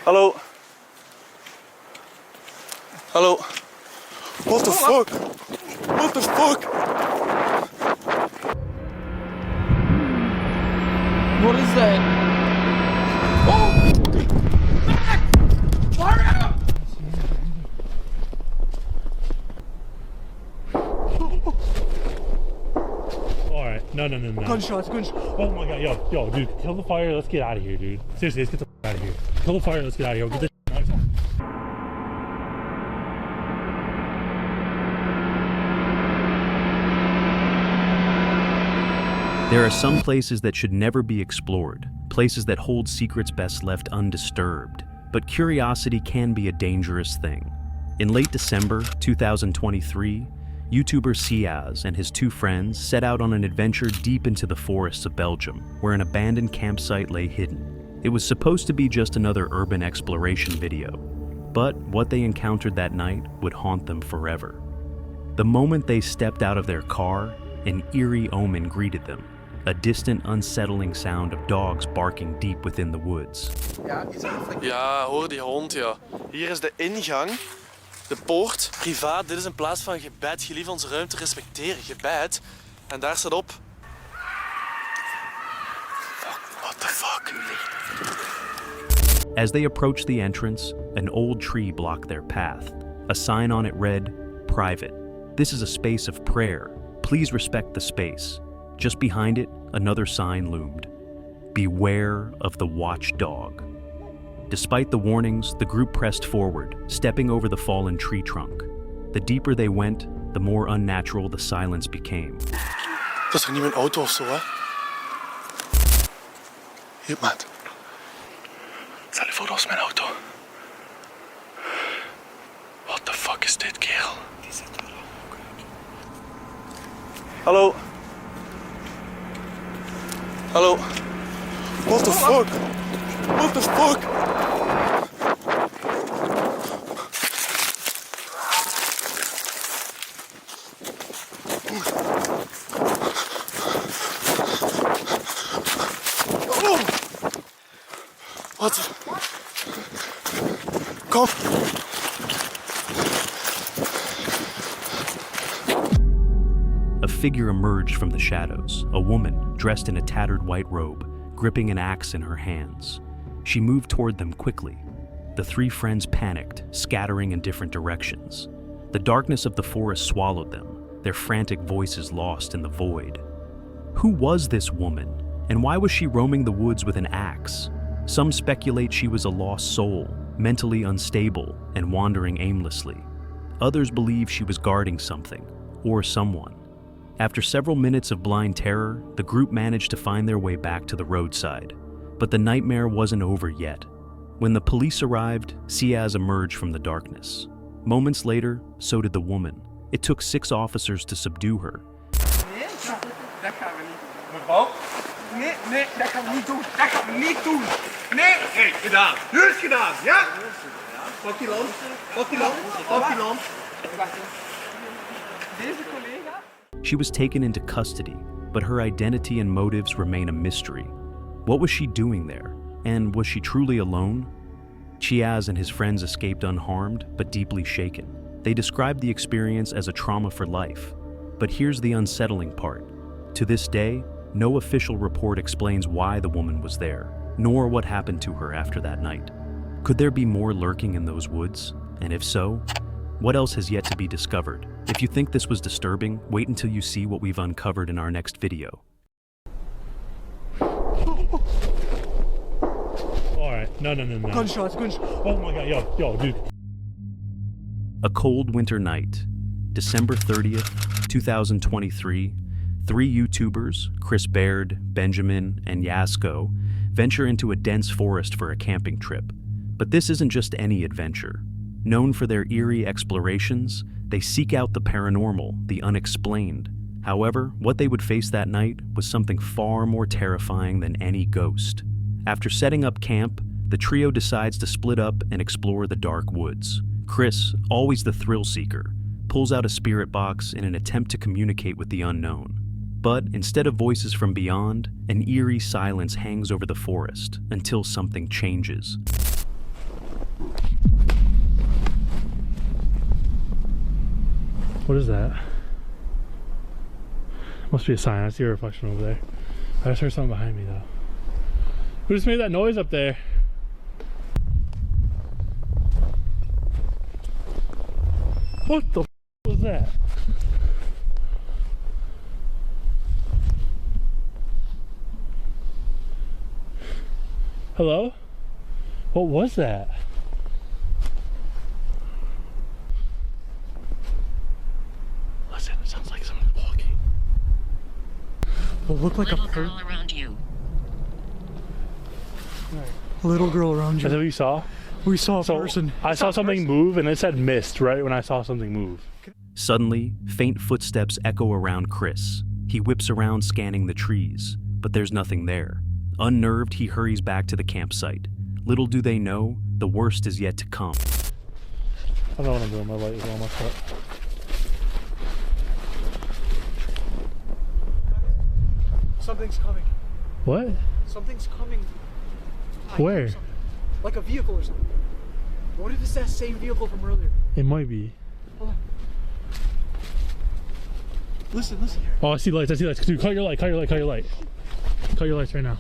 Hallo. Hallo. What the fuck? What the fuck? What is that? Oh! Fire out! Alright, no. Gunshots. Oh my god, yo, dude, kill the fire, let's get out of here, dude. Seriously, let's get the out of here. Kill the fire, let's get out of here. Get this out of here. There are some places that should never be explored, places that hold secrets best left undisturbed. But curiosity can be a dangerous thing. In late December 2023, YouTuber Ciaz and his two friends set out on an adventure deep into the forests of Belgium, where an abandoned campsite lay hidden. It was supposed to be just another urban exploration video, but what they encountered that night would haunt them forever. The moment they stepped out of their car, an eerie omen greeted them. A distant, unsettling sound of dogs barking deep within the woods. Ja, hoor die hond, ja. Hier is de ingang, de poort. Privaat, dit is een plaats van gebed. Gelief onze ruimte respecteren, gebed. En daar staat op... Fuck, what the fuck? As they approached the entrance, an old tree blocked their path. A sign on it read, "Private. This is a space of prayer. Please respect the space." Just behind it, another sign loomed. "Beware of the watchdog." Despite the warnings, the group pressed forward, stepping over the fallen tree trunk. The deeper they went, the more unnatural the silence became. Dat is toch niet mijn auto of zo, hè? Hier, maat. Stel je voor, dat is mijn auto. What the fuck is dit, kerel? Die zit er ook uit. Hallo. Hallo. What the fuck? What the fuck? Oh. Wat? Kom. A figure emerged from the shadows, a woman dressed in a tattered white robe, gripping an axe in her hands. She moved toward them quickly. The three friends panicked, scattering in different directions. The darkness of the forest swallowed them, their frantic voices lost in the void. Who was this woman, and why was she roaming the woods with an axe? Some speculate she was a lost soul, mentally unstable and wandering aimlessly. Others believe she was guarding something, or someone. After several minutes of blind terror, the group managed to find their way back to the roadside. But the nightmare wasn't over yet. When the police arrived, Ciaz emerged from the darkness. Moments later, so did the woman. It took 6 officers to subdue her. Nee, dat gaan we niet doen. Mevrouw? Nee, dat gaan we niet doen. Dat gaan we niet doen. Nee! Hey, gedaan. Nu is gedaan, ja? Pak die lamp. Deze collega? She was taken into custody, but her identity and motives remain a mystery. What was she doing there? And was she truly alone? Ciaz and his friends escaped unharmed, but deeply shaken. They described the experience as a trauma for life. But here's the unsettling part. To this day, no official report explains why the woman was there, nor what happened to her after that night. Could there be more lurking in those woods? And if so, what else has yet to be discovered? If you think this was disturbing, wait until you see what we've uncovered in our next video. Alright, no. Gunshots. Oh my god, yo, dude. A cold winter night, December 30th, 2023, 3 YouTubers, Chris Baird, Benjamin, and Yasko, venture into a dense forest for a camping trip. But this isn't just any adventure. Known for their eerie explorations, they seek out the paranormal, the unexplained. However, what they would face that night was something far more terrifying than any ghost. After setting up camp, the trio decides to split up and explore the dark woods. Chris, always the thrill seeker, pulls out a spirit box in an attempt to communicate with the unknown. But instead of voices from beyond, an eerie silence hangs over the forest until something changes. What is that? Must be a sign. I see a reflection over there. I just heard something behind me though. Who just made that noise up there? What the f was that? Hello? What was that? Listen, it sounds like someone's walking. It looked like Little a person. girl around you. Little girl around Is that you. what you saw? We saw a So person. I saw something move and it said missed right when I saw something move. Suddenly, faint footsteps echo around Chris. He whips around scanning the trees, but there's nothing there. Unnerved, he hurries back to the campsite. Little do they know, the worst is yet to come. I don't know what I'm doing. My light is almost up. Something's coming. What? Something's coming. I Where? hear something. Like a vehicle or something. What if it's that same vehicle from earlier? It might be. Hold on. Listen, listen. Oh, I see lights. I see lights. Dude, cut your light. Cut your light. Cut your light. Cut your lights right now.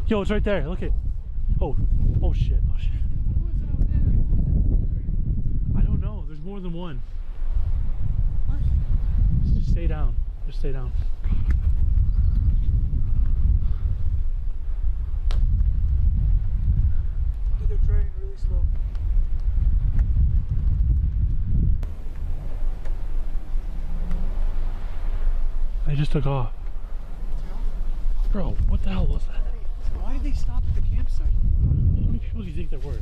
Yo, it's right there. Look it. Oh, oh shit. Oh shit. I don't know. There's more than one. Just stay down. Just stay down. Dude, they're driving really slow. They just took off. Bro, what the hell was that? Why did they stop at the campsite? How many people do you think there were?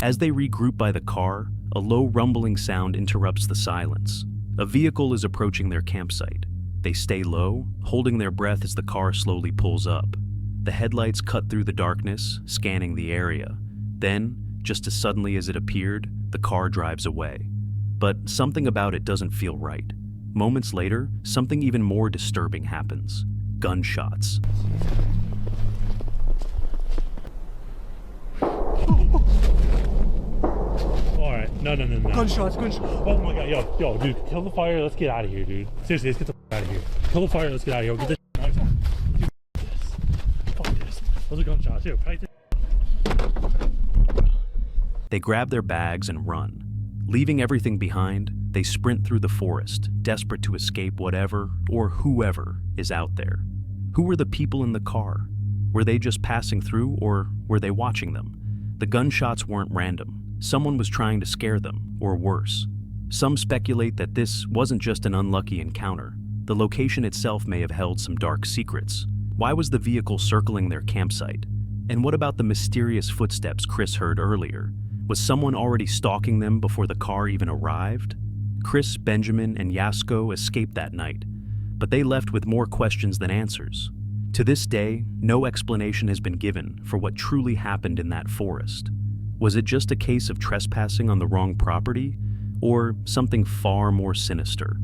As they regroup by the car, a low rumbling sound interrupts the silence. A vehicle is approaching their campsite. They stay low, holding their breath as the car slowly pulls up. The headlights cut through the darkness, scanning the area. Then, just as suddenly as it appeared, the car drives away. But something about it doesn't feel right. Moments later, something even more disturbing happens. Gunshots. Alright, no. Gunshots, gunshots. Oh my god, yo, dude, kill the fire, let's get out of here, dude. Seriously, let's get the f out of here. Kill the fire, let's get out of here. Get this out of here. Dude, fuck this. Those are gunshots. Here, pack this. They grab their bags and run. Leaving everything behind, they sprint through the forest, desperate to escape whatever or whoever is out there. Who were the people in the car? Were they just passing through, or were they watching them? The gunshots weren't random. Someone was trying to scare them, or worse. Some speculate that this wasn't just an unlucky encounter. The location itself may have held some dark secrets. Why was the vehicle circling their campsite? And what about the mysterious footsteps Chris heard earlier? Was someone already stalking them before the car even arrived? Chris, Benjamin, and Yasko escaped that night, but they left with more questions than answers. To this day, no explanation has been given for what truly happened in that forest. Was it just a case of trespassing on the wrong property, or something far more sinister?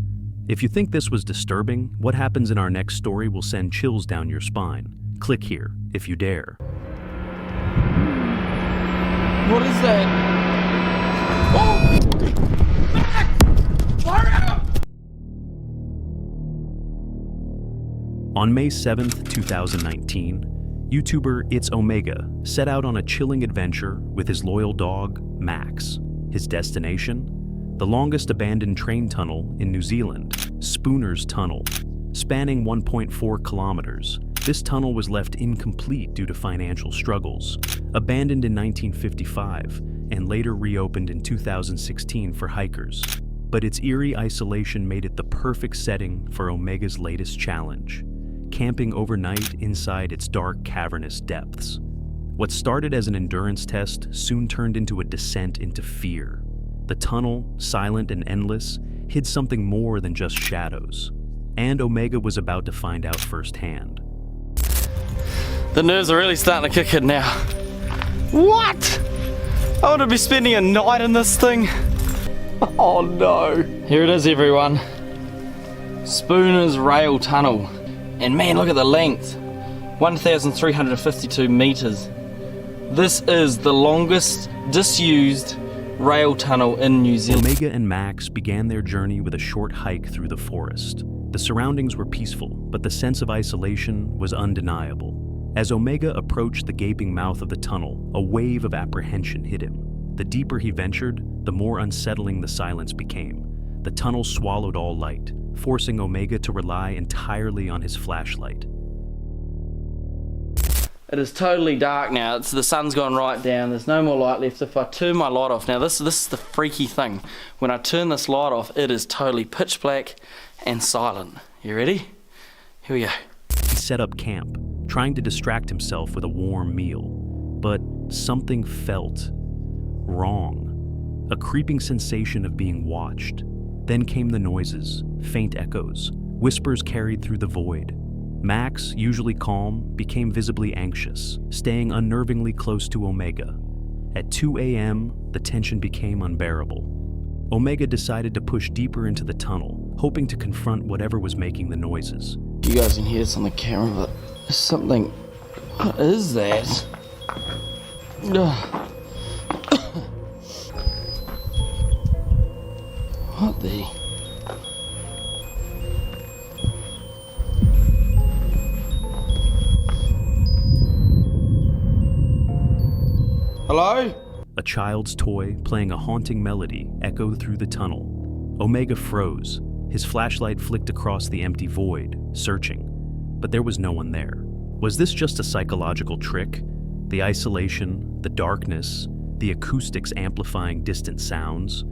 If you think this was disturbing, what happens in our next story will send chills down your spine. Click here if you dare. What is that? Oh! Back! Fire out! On May 7th, 2019, YouTuber It's Omega set out on a chilling adventure with his loyal dog, Max. His destination? The longest abandoned train tunnel in New Zealand, Spooner's Tunnel. Spanning 1.4 kilometers, this tunnel was left incomplete due to financial struggles. Abandoned in 1955 and later reopened in 2016 for hikers. But its eerie isolation made it the perfect setting for Omega's latest challenge: camping overnight inside its dark, cavernous depths. What started as an endurance test soon turned into a descent into fear. The tunnel, silent and endless, hid something more than just shadows. And Omega was about to find out firsthand. The nerves are really starting to kick in now. What? I want to be spending a night in this thing. Oh no. Here it is, everyone. Spooner's Rail Tunnel. And man, look at the length. 1,352 meters. This is the longest disused rail tunnel in New Zealand. Omega and Max began their journey with a short hike through the forest. The surroundings were peaceful, but the sense of isolation was undeniable. As Omega approached the gaping mouth of the tunnel, a wave of apprehension hit him. The deeper he ventured, the more unsettling the silence became. The tunnel swallowed all light, forcing Omega to rely entirely on his flashlight. It is totally dark now. The sun's gone right down. There's no more light left. If I turn my light off, now this is the freaky thing. When I turn this light off, it is totally pitch black and silent. You ready? Here we go. He set up camp, trying to distract himself with a warm meal. But something felt wrong. A creeping sensation of being watched. Then came the noises, faint echoes, whispers carried through the void. Max, usually calm, became visibly anxious, staying unnervingly close to Omega. At 2 a.m., the tension became unbearable. Omega decided to push deeper into the tunnel, hoping to confront whatever was making the noises. You guys can hear this on the camera, but there's something. What is that? What the? Hello? A child's toy playing a haunting melody echoed through the tunnel. Omega froze. His flashlight flicked across the empty void, searching. But there was no one there. Was this just a psychological trick? The isolation, the darkness, the acoustics amplifying distant sounds?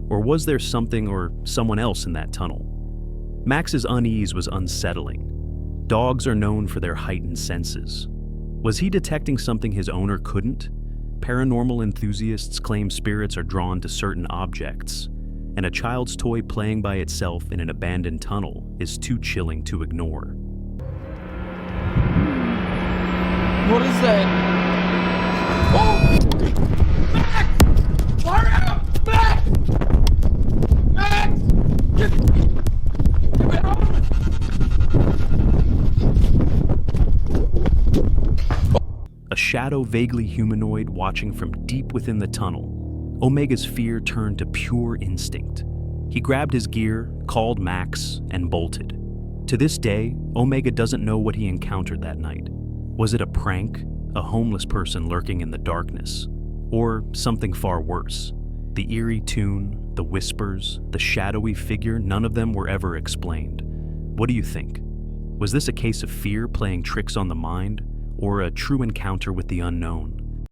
Or was there something or someone else in that tunnel? Max's unease was unsettling. Dogs are known for their heightened senses. Was he detecting something his owner couldn't? Paranormal enthusiasts claim spirits are drawn to certain objects, and a child's toy playing by itself in an abandoned tunnel is too chilling to ignore. What is that? Oh! Max! Hurry up! Max! Max! Get me home! A shadow vaguely humanoid watching from deep within the tunnel. Omega's fear turned to pure instinct. He grabbed his gear, called Max, and bolted. To this day, Omega doesn't know what he encountered that night. Was it a prank, a homeless person lurking in the darkness, or something far worse? The eerie tune, the whispers, the shadowy figure, none of them were ever explained. What do you think? Was this a case of fear playing tricks on the mind, or a true encounter with the unknown?